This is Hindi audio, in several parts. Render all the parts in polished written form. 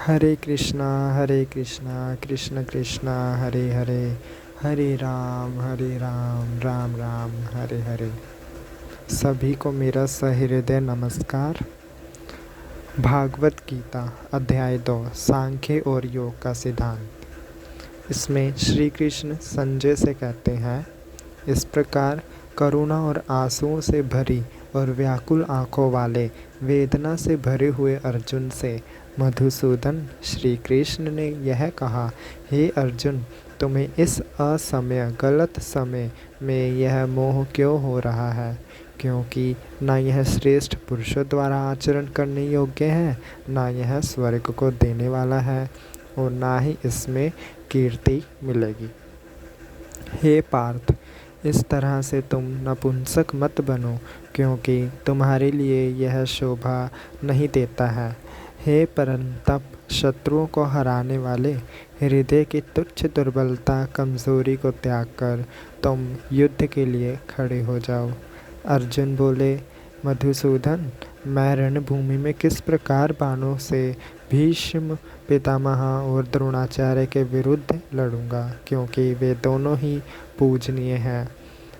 हरे कृष्णा कृष्ण कृष्णा हरे हरे, हरे राम राम राम हरे हरे। सभी को मेरा सहृदय नमस्कार। भागवत गीता अध्याय 2 सांख्य और योग का सिद्धांत। इसमें श्री कृष्ण संजय से कहते हैं, इस प्रकार करुणा और आंसुओं से भरी और व्याकुल आँखों वाले वेदना से भरे हुए अर्जुन से मधुसूदन श्री कृष्ण ने यह कहा, हे अर्जुन, तुम्हें इस असमय गलत समय में यह मोह क्यों हो रहा है? क्योंकि न यह श्रेष्ठ पुरुषों द्वारा आचरण करने योग्य है, न यह स्वर्ग को देने वाला है और न ही इसमें कीर्ति मिलेगी। हे पार्थ, इस तरह से तुम नपुंसक मत बनो, क्योंकि तुम्हारे लिए यह शोभा नहीं देता है। हे परंतप, शत्रुओं को हराने वाले, हृदय की तुच्छ दुर्बलता कमजोरी को त्याग कर तुम युद्ध के लिए खड़े हो जाओ। अर्जुन बोले, मधुसूदन, मैं रणभूमि में किस प्रकार बाणों से भीष्म पितामह और द्रोणाचार्य के विरुद्ध लड़ूंगा, क्योंकि वे दोनों ही पूजनीय हैं।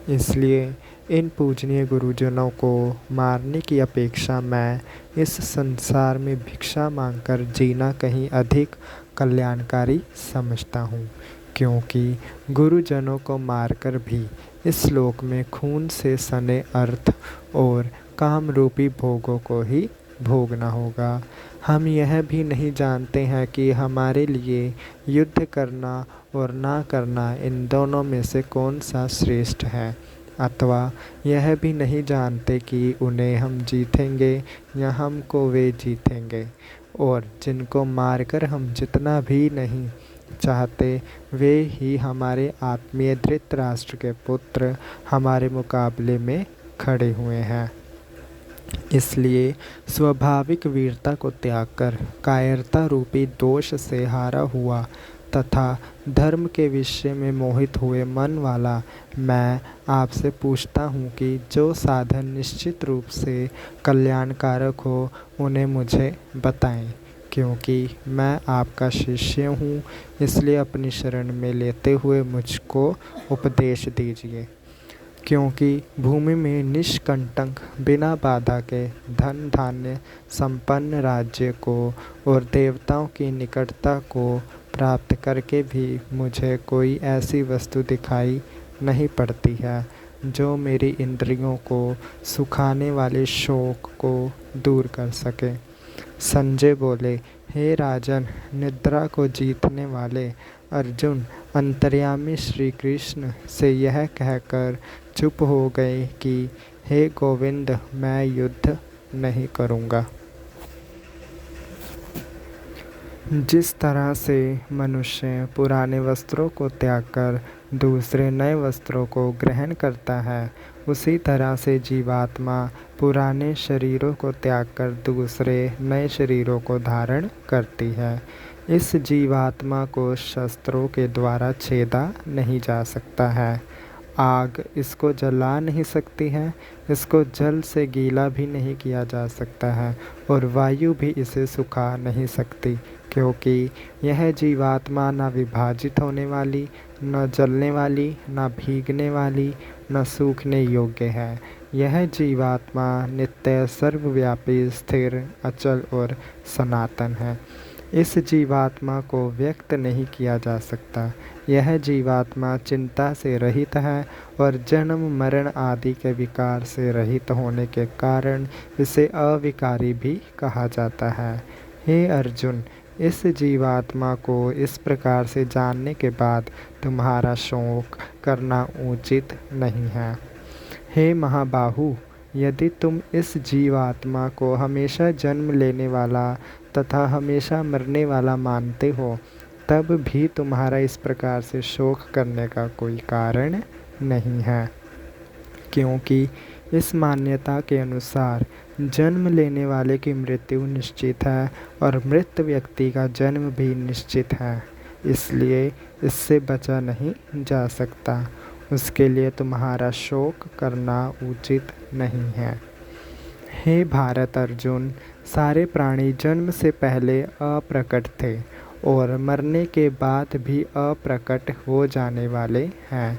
इसलिए इन पूजनीय गुरुजनों को मारने की अपेक्षा मैं इस संसार में भिक्षा मांगकर जीना कहीं अधिक कल्याणकारी समझता हूँ, क्योंकि गुरुजनों को मारकर भी इस लोक में खून से सने अर्थ और काम रूपी भोगों को ही भोगना होगा। हम यह भी नहीं जानते हैं कि हमारे लिए युद्ध करना और ना करना इन दोनों में से कौन सा श्रेष्ठ है, अथवा यह भी नहीं जानते कि उन्हें हम जीतेंगे या हमको वे जीतेंगे। और जिनको मारकर हम जितना भी नहीं चाहते, वे ही हमारे आत्मीय धृतराष्ट्र के पुत्र हमारे मुकाबले में खड़े हुए हैं। इसलिए स्वाभाविक वीरता को त्याग कर कायरता रूपी दोष से हारा हुआ तथा धर्म के विषय में मोहित हुए मन वाला मैं आपसे पूछता हूँ कि जो साधन निश्चित रूप से कल्याणकारक हो उन्हें मुझे बताएं, क्योंकि मैं आपका शिष्य हूँ। इसलिए अपनी शरण में लेते हुए मुझको उपदेश दीजिए, क्योंकि भूमि में निष्कंटक बिना बाधा के धन धान्य संपन्न राज्य को और देवताओं की निकटता को प्राप्त करके भी मुझे कोई ऐसी वस्तु दिखाई नहीं पड़ती है जो मेरी इंद्रियों को सुखाने वाले शोक को दूर कर सके। संजय बोले, हे राजन, निद्रा को जीतने वाले अर्जुन अंतर्यामी श्री कृष्ण से यह कहकर चुप हो गए कि हे गोविंद, मैं युद्ध नहीं करूँगा। जिस तरह से मनुष्य पुराने वस्त्रों को त्याग कर दूसरे नए वस्त्रों को ग्रहण करता है, उसी तरह से जीवात्मा पुराने शरीरों को त्याग कर दूसरे नए शरीरों को धारण करती है। इस जीवात्मा को शस्त्रों के द्वारा छेदा नहीं जा सकता है। आग इसको जला नहीं सकती है, इसको जल से गीला भी नहीं किया जा सकता है और वायु भी इसे सुखा नहीं सकती, क्योंकि यह जीवात्मा न विभाजित होने वाली, न जलने वाली, न भीगने वाली, न सूखने योग्य है। यह जीवात्मा नित्य सर्वव्यापी स्थिर अचल और सनातन है। इस जीवात्मा को व्यक्त नहीं किया जा सकता। यह जीवात्मा चिंता से रहित है और जन्म मरण आदि के विकार से रहित होने के कारण इसे अविकारी भी कहा जाता है। हे अर्जुन, इस जीवात्मा को इस प्रकार से जानने के बाद तुम्हारा शोक करना उचित नहीं है। हे महाबाहु, यदि तुम इस जीवात्मा को हमेशा जन्म लेने वाला तथा हमेशा मरने वाला मानते हो, तब भी तुम्हारा इस प्रकार से शोक करने का कोई कारण नहीं है, क्योंकि इस मान्यता के अनुसार जन्म लेने वाले की मृत्यु निश्चित है और मृत व्यक्ति का जन्म भी निश्चित है। इसलिए इससे बचा नहीं जा सकता। उसके लिए तुम्हारा शोक करना उचित नहीं है। हे भारत अर्जुन, सारे प्राणी जन्म से पहले अप्रकट थे और मरने के बाद भी अप्रकट हो जाने वाले हैं,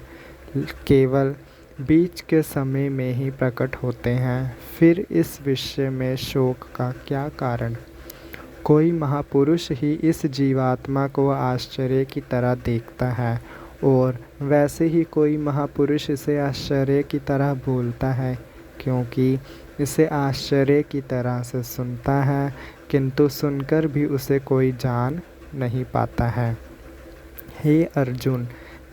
केवल बीच के समय में ही प्रकट होते हैं। फिर इस विषय में शोक का क्या कारण? कोई महापुरुष ही इस जीवात्मा को आश्चर्य की तरह देखता है और वैसे ही कोई महापुरुष इसे आश्चर्य की तरह बोलता है, क्योंकि इसे आश्चर्य की तरह से सुनता है, किंतु सुनकर भी उसे कोई जान नहीं पाता है। हे अर्जुन,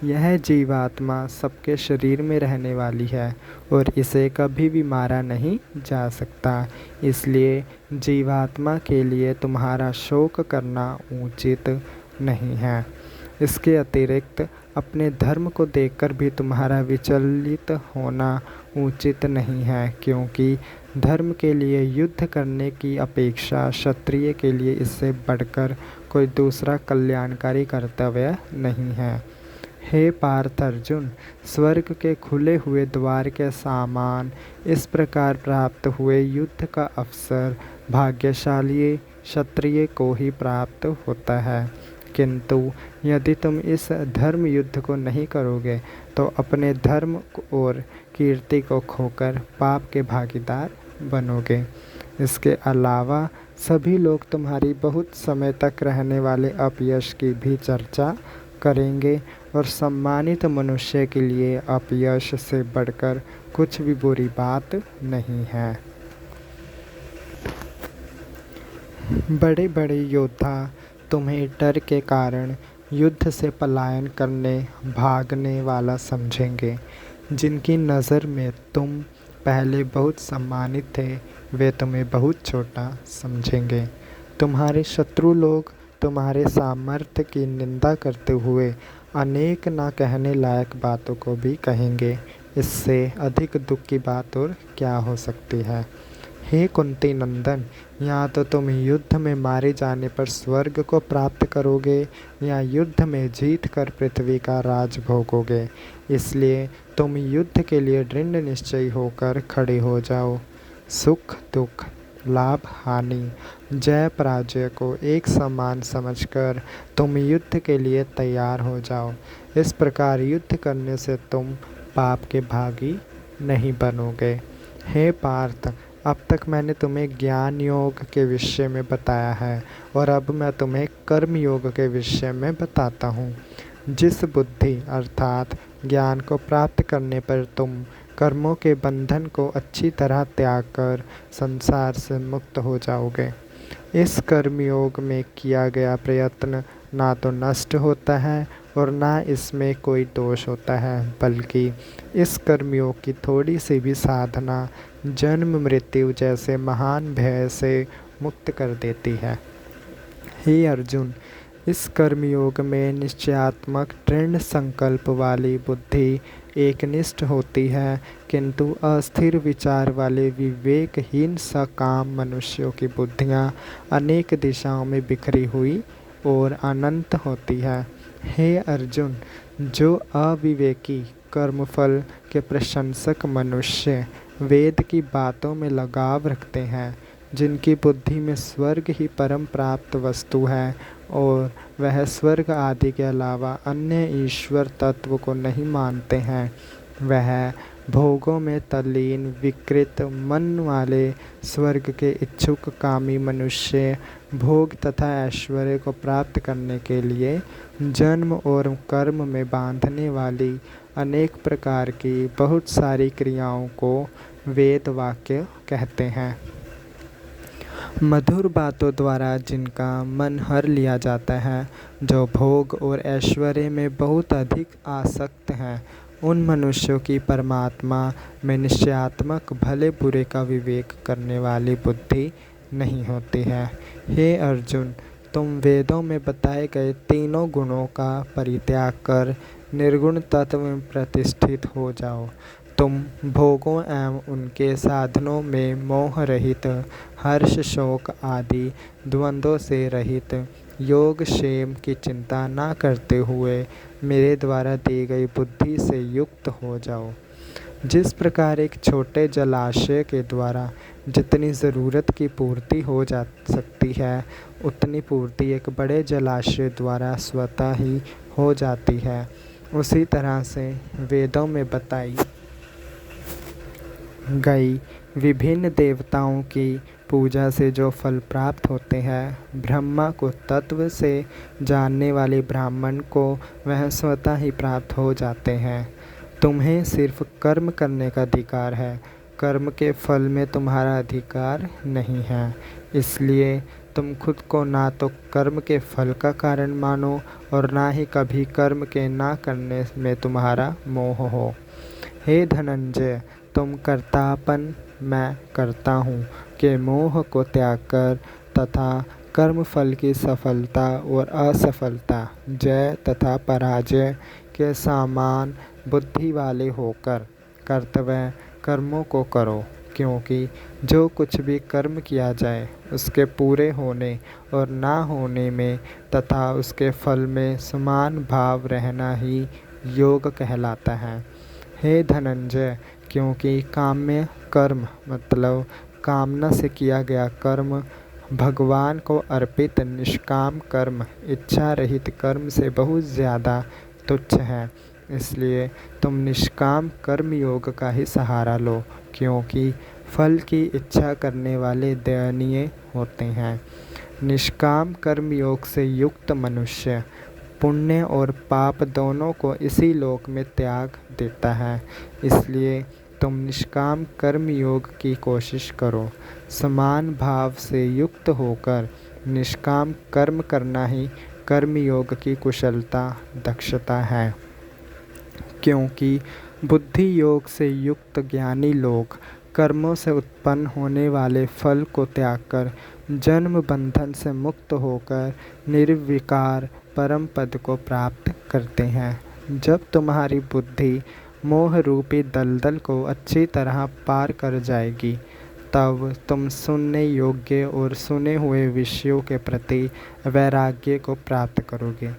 यह जीवात्मा सबके शरीर में रहने वाली है और इसे कभी भी मारा नहीं जा सकता। इसलिए जीवात्मा के लिए तुम्हारा शोक करना उचित नहीं है। इसके अतिरिक्त अपने धर्म को देखकर भी तुम्हारा विचलित होना उचित नहीं है, क्योंकि धर्म के लिए युद्ध करने की अपेक्षा क्षत्रिय के लिए इससे बढ़कर कोई दूसरा कल्याणकारी कर्तव्य नहीं है। हे पार्थ अर्जुन, स्वर्ग के खुले हुए द्वार के सामान इस प्रकार प्राप्त हुए युद्ध का अवसर भाग्यशाली क्षत्रिय को ही प्राप्त होता है, किंतु यदि तुम इस धर्म युद्ध को नहीं करोगे तो अपने धर्म और कीर्ति को खोकर पाप के भागीदार बनोगे। इसके अलावा सभी लोग तुम्हारी बहुत समय तक रहने वाले अपयश की भी चर्चा करेंगे और सम्मानित मनुष्य के लिए अपयश से बढ़कर कुछ भी बुरी बात नहीं है। बड़े बड़े योद्धा तुम्हें डर के कारण युद्ध से पलायन करने भागने वाला समझेंगे। जिनकी नज़र में तुम पहले बहुत सम्मानित थे, वे तुम्हें बहुत छोटा समझेंगे। तुम्हारे शत्रु लोग तुम्हारे सामर्थ्य की निंदा करते हुए अनेक ना कहने लायक बातों को भी कहेंगे। इससे अधिक दुख की बात और क्या हो सकती है। हे कुंती नंदन, या तो तुम युद्ध में मारे जाने पर स्वर्ग को प्राप्त करोगे या युद्ध में जीत कर पृथ्वी का राज भोगोगे। इसलिए तुम युद्ध के लिए दृढ़ निश्चयी होकर खड़े हो जाओ। सुख दुख, लाभ हानि, जय पराजय को एक समान समझकर तुम युद्ध के लिए तैयार हो जाओ। इस प्रकार युद्ध करने से तुम पाप के भागी नहीं बनोगे। हे पार्थ, अब तक मैंने तुम्हें ज्ञान योग के विषय में बताया है और अब मैं तुम्हें कर्म योग के विषय में बताता हूँ। जिस बुद्धि अर्थात ज्ञान को प्राप्त करने पर तुम कर्मों के बंधन को अच्छी तरह त्याग कर संसार से मुक्त हो जाओगे। इस कर्मयोग में किया गया प्रयत्न ना तो नष्ट होता है और ना इसमें कोई दोष होता है, बल्कि इस कर्मयोग की थोड़ी सी भी साधना जन्म मृत्यु जैसे महान भय से मुक्त कर देती है। हे अर्जुन, इस कर्मयोग में निश्चयात्मक दृढ़ संकल्प वाली बुद्धि एकनिष्ठ होती है, किंतु अस्थिर विचार वाले विवेकहीन सकाम मनुष्यों की बुद्धियाँ अनेक दिशाओं में बिखरी हुई और अनंत होती है। हे अर्जुन, जो अविवेकी कर्मफल के प्रशंसक मनुष्य वेद की बातों में लगाव रखते हैं, जिनकी बुद्धि में स्वर्ग ही परम प्राप्त वस्तु है और वह स्वर्ग आदि के अलावा अन्य ईश्वर तत्व को नहीं मानते हैं, वह भोगों में तल्लीन विकृत मन वाले स्वर्ग के इच्छुक कामी मनुष्य भोग तथा ऐश्वर्य को प्राप्त करने के लिए जन्म और कर्म में बांधने वाली अनेक प्रकार की बहुत सारी क्रियाओं को वेद वाक्य कहते हैं। मधुर बातों द्वारा जिनका मन हर लिया जाता है, जो भोग और ऐश्वर्य में बहुत अधिक आसक्त हैं, उन मनुष्यों की परमात्मा में निश्चयात्मक भले बुरे का विवेक करने वाली बुद्धि नहीं होती है। हे अर्जुन, तुम वेदों में बताए गए तीनों गुणों का परित्याग कर निर्गुण तत्व में प्रतिष्ठित हो जाओ। तुम भोगों एवं उनके साधनों में मोह रहित, हर्ष शोक आदि द्वंद्वों से रहित, योग क्षेम की चिंता ना करते हुए मेरे द्वारा दी गई बुद्धि से युक्त हो जाओ। जिस प्रकार एक छोटे जलाशय के द्वारा जितनी ज़रूरत की पूर्ति हो जा सकती है उतनी पूर्ति एक बड़े जलाशय द्वारा स्वतः ही हो जाती है। उसी तरह से वेदों में बताई गई विभिन्न देवताओं की पूजा से जो फल प्राप्त होते हैं, ब्रह्मा को तत्व से जानने वाले ब्राह्मण को वह स्वतः ही प्राप्त हो जाते हैं। तुम्हें सिर्फ कर्म करने का अधिकार है, कर्म के फल में तुम्हारा अधिकार नहीं है। इसलिए तुम खुद को ना तो कर्म के फल का कारण मानो और ना ही कभी कर्म के ना करने में तुम्हारा मोह हो। हे धनंजय, तुम कर्तापन मैं करता हूँ के मोह को त्याग कर तथा कर्म फल की सफलता और असफलता, जय तथा पराजय के समान बुद्धि वाले होकर कर्तव्य कर्मों को करो, क्योंकि जो कुछ भी कर्म किया जाए उसके पूरे होने और ना होने में तथा उसके फल में समान भाव रहना ही योग कहलाता है। हे धनंजय, क्योंकि काम्य कर्म मतलब कामना से किया गया कर्म भगवान को अर्पित निष्काम कर्म इच्छा रहित कर्म से बहुत ज़्यादा तुच्छ है। इसलिए तुम निष्काम कर्म योग का ही सहारा लो, क्योंकि फल की इच्छा करने वाले दयनीय होते हैं। निष्काम कर्म योग से युक्त मनुष्य पुण्य और पाप दोनों को इसी लोक में त्याग देता है। इसलिए तुम निष्काम कर्म योग की कोशिश करो। समान भाव से युक्त होकर निष्काम कर्म करना ही कर्म योग की कुशलता दक्षता है, क्योंकि बुद्धि योग से युक्त ज्ञानी लोग कर्मों से उत्पन्न होने वाले फल को त्याग कर जन्म बंधन से मुक्त होकर निर्विकार परम पद को प्राप्त करते हैं। जब तुम्हारी बुद्धि मोह रूपी दलदल को अच्छी तरह पार कर जाएगी, तब तुम सुनने योग्य और सुने हुए विषयों के प्रति वैराग्य को प्राप्त करोगे।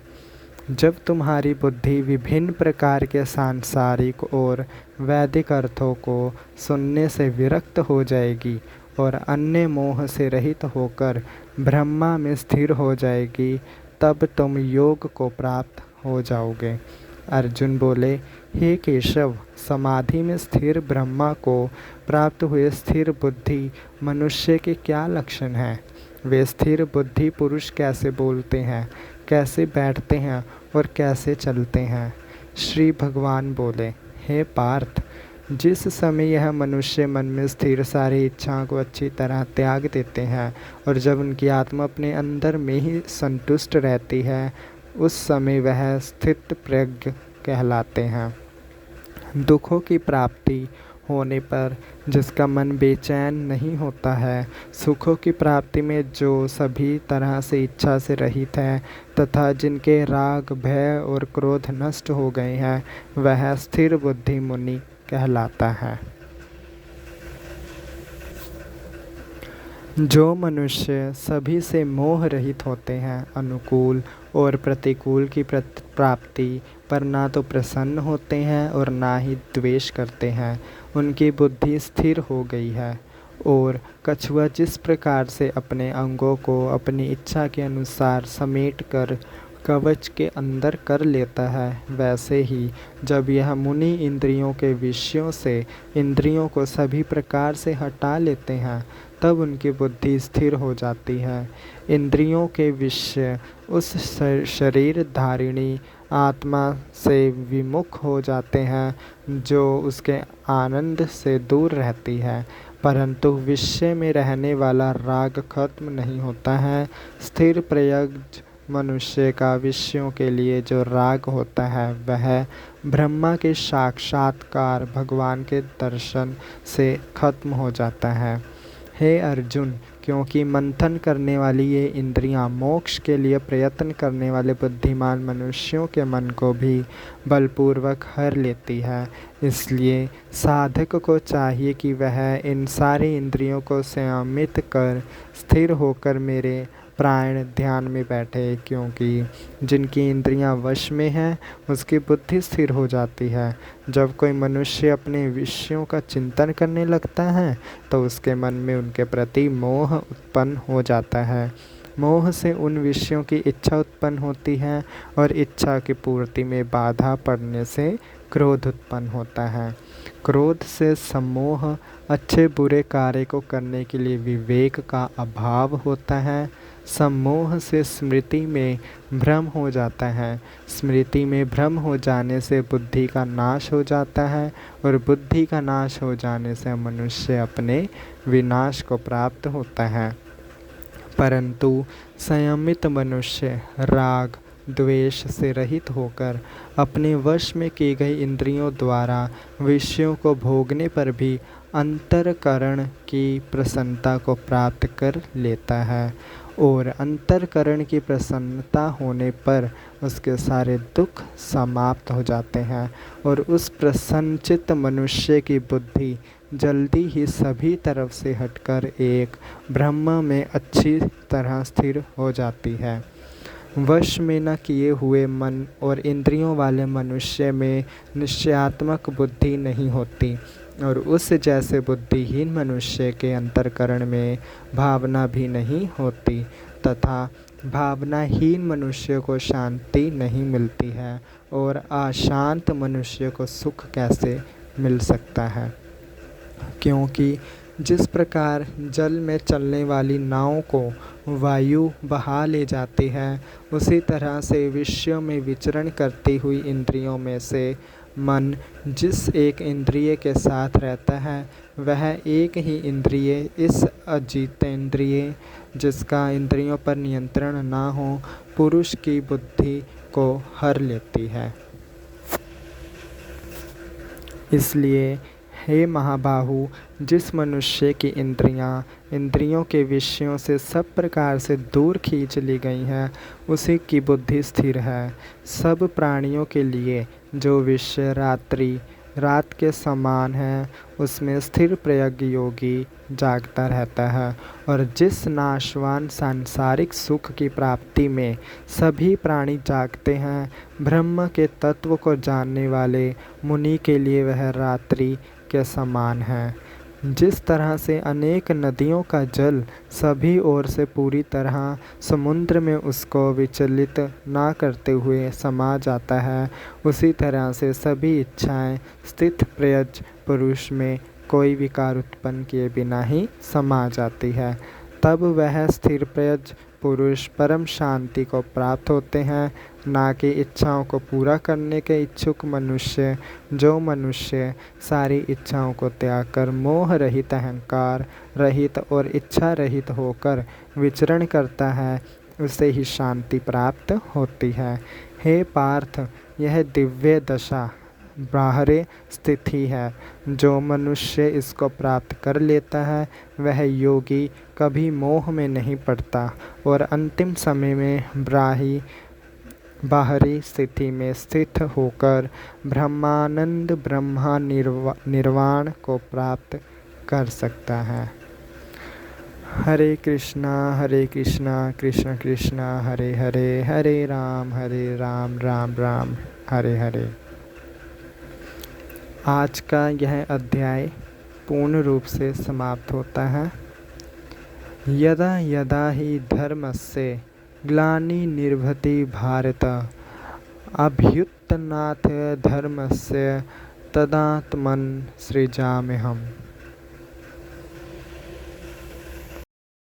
जब तुम्हारी बुद्धि विभिन्न प्रकार के सांसारिक और वैदिक अर्थों को सुनने से विरक्त हो जाएगी और अन्य मोह से रहित होकर ब्रह्मा में स्थिर हो जाएगी, तब तुम योग को प्राप्त हो जाओगे। अर्जुन बोले, हे केशव, समाधि में स्थिर ब्रह्मा को प्राप्त हुए स्थिर बुद्धि मनुष्य के क्या लक्षण हैं? वे स्थिर बुद्धि पुरुष कैसे बोलते हैं, कैसे बैठते हैं और कैसे चलते हैं? श्री भगवान बोले, हे पार्थ, जिस समय यह मनुष्य मन में स्थिर सारी इच्छाओं को अच्छी तरह त्याग देते हैं और जब उनकी आत्मा अपने अंदर में ही संतुष्ट रहती है, उस समय वह स्थित प्रज्ञ कहलाते हैं। दुखों की प्राप्ति होने पर जिसका मन बेचैन नहीं होता है, सुखों की प्राप्ति में जो सभी तरह से इच्छा से रहित है तथा जिनके राग भय और क्रोध नष्ट हो गए हैं, वह स्थिर बुद्धि मुनि कहलाता है। जो मनुष्य सभी से मोह रहित होते हैं, अनुकूल और प्रतिकूल की प्राप्ति पर ना तो प्रसन्न होते हैं और ना ही द्वेष करते हैं, उनकी बुद्धि स्थिर हो गई है। और कछुआ जिस प्रकार से अपने अंगों को अपनी इच्छा के अनुसार समेट कर कवच के अंदर कर लेता है, वैसे ही जब यह मुनि इंद्रियों के विषयों से इंद्रियों को सभी प्रकार से हटा लेते हैं, तब उनकी बुद्धि स्थिर हो जाती है। इंद्रियों के विषय उस शरीर धारिणी आत्मा से विमुख हो जाते हैं जो उसके आनंद से दूर रहती है, परंतु विषय में रहने वाला राग खत्म नहीं होता है। स्थिर प्रज्ञ मनुष्य का विषयों के लिए जो राग होता है, वह ब्रह्मा के साक्षात्कार भगवान के दर्शन से खत्म हो जाता है। हे अर्जुन, क्योंकि मंथन करने वाली ये इंद्रियां मोक्ष के लिए प्रयत्न करने वाले बुद्धिमान मनुष्यों के मन को भी बलपूर्वक हर लेती है, इसलिए साधक को चाहिए कि वह इन सारी इंद्रियों को संयमित कर स्थिर होकर मेरे प्राण ध्यान में बैठे, क्योंकि जिनकी इंद्रियां वश में हैं उसकी बुद्धि स्थिर हो जाती है। जब कोई मनुष्य अपने विषयों का चिंतन करने लगता है तो उसके मन में उनके प्रति मोह उत्पन्न हो जाता है। मोह से उन विषयों की इच्छा उत्पन्न होती है और इच्छा की पूर्ति में बाधा पड़ने से क्रोध उत्पन्न होता है। क्रोध से सम्मोह, अच्छे बुरे कार्य को करने के लिए विवेक का अभाव होता है। सम्मोह से स्मृति में भ्रम हो जाता है। स्मृति में भ्रम हो जाने से बुद्धि का नाश हो जाता है और बुद्धि का नाश हो जाने से मनुष्य अपने विनाश को प्राप्त होता है। परंतु संयमित मनुष्य राग द्वेष से रहित होकर अपने वश में की गई इंद्रियों द्वारा विषयों को भोगने पर भी अंतरकरण की प्रसन्नता को प्राप्त कर लेता है और अंतरकरण की प्रसन्नता होने पर उसके सारे दुख समाप्त हो जाते हैं और उस प्रसन्नचित्त मनुष्य की बुद्धि जल्दी ही सभी तरफ से हटकर एक ब्रह्म में अच्छी तरह स्थिर हो जाती है। वश में न किए हुए मन और इंद्रियों वाले मनुष्य में निश्चयात्मक बुद्धि नहीं होती और उस जैसे बुद्धिहीन मनुष्य के अंतःकरण में भावना भी नहीं होती तथा भावनाहीन मनुष्य को शांति नहीं मिलती है और अशांत मनुष्य को सुख कैसे मिल सकता है। क्योंकि जिस प्रकार जल में चलने वाली नाव को वायु बहा ले जाती है, उसी तरह से विषयों में विचरण करती हुई इंद्रियों में से मन जिस एक इंद्रिय के साथ रहता है वह एक ही इंद्रिय इस अजितेंद्रिय जिसका इंद्रियों पर नियंत्रण ना हो पुरुष की बुद्धि को हर लेती है। इसलिए हे महाबाहु, जिस मनुष्य की इंद्रियों के विषयों से सब प्रकार से दूर खींच ली गई हैं उसी की बुद्धि स्थिर है। सब प्राणियों के लिए जो विषय रात के समान है उसमें स्थिर प्रज्ञ योगी जागता रहता है और जिस नाशवान सांसारिक सुख की प्राप्ति में सभी प्राणी जागते हैं, ब्रह्म के तत्व को जानने वाले मुनि के लिए वह रात्रि के समान है। जिस तरह से अनेक नदियों का जल सभी ओर से पूरी तरह समुद्र में उसको विचलित ना करते हुए समा जाता है, उसी तरह से सभी इच्छाएं स्थित प्रज्ञ पुरुष में कोई विकार उत्पन्न किए बिना ही समा जाती है। तब वह स्थिर प्रज्ञ पुरुष परम शांति को प्राप्त होते हैं, ना कि इच्छाओं को पूरा करने के इच्छुक मनुष्य। जो मनुष्य सारी इच्छाओं को त्याग कर मोह रहित, अहंकार रहित और इच्छा रहित होकर विचरण करता है, उसे ही शांति प्राप्त होती है। हे पार्थ, यह दिव्य दशा बाहरे स्थिति है। जो मनुष्य इसको प्राप्त कर लेता है वह योगी कभी मोह में नहीं पड़ता और अंतिम समय में बाहरी स्थिति में स्थित होकर ब्रह्मानंद ब्रह्मा निर्वाण को प्राप्त कर सकता है। हरे कृष्णा कृष्ण कृष्ण हरे हरे, हरे राम राम राम हरे हरे। आज का यह अध्याय पूर्ण रूप से समाप्त होता है। यदा यदा हि धर्मस्य ग्लानि निर्भति भारत, अभ्युत्थनात् धर्मस्य तदात्मन् सृजाम्यहम्।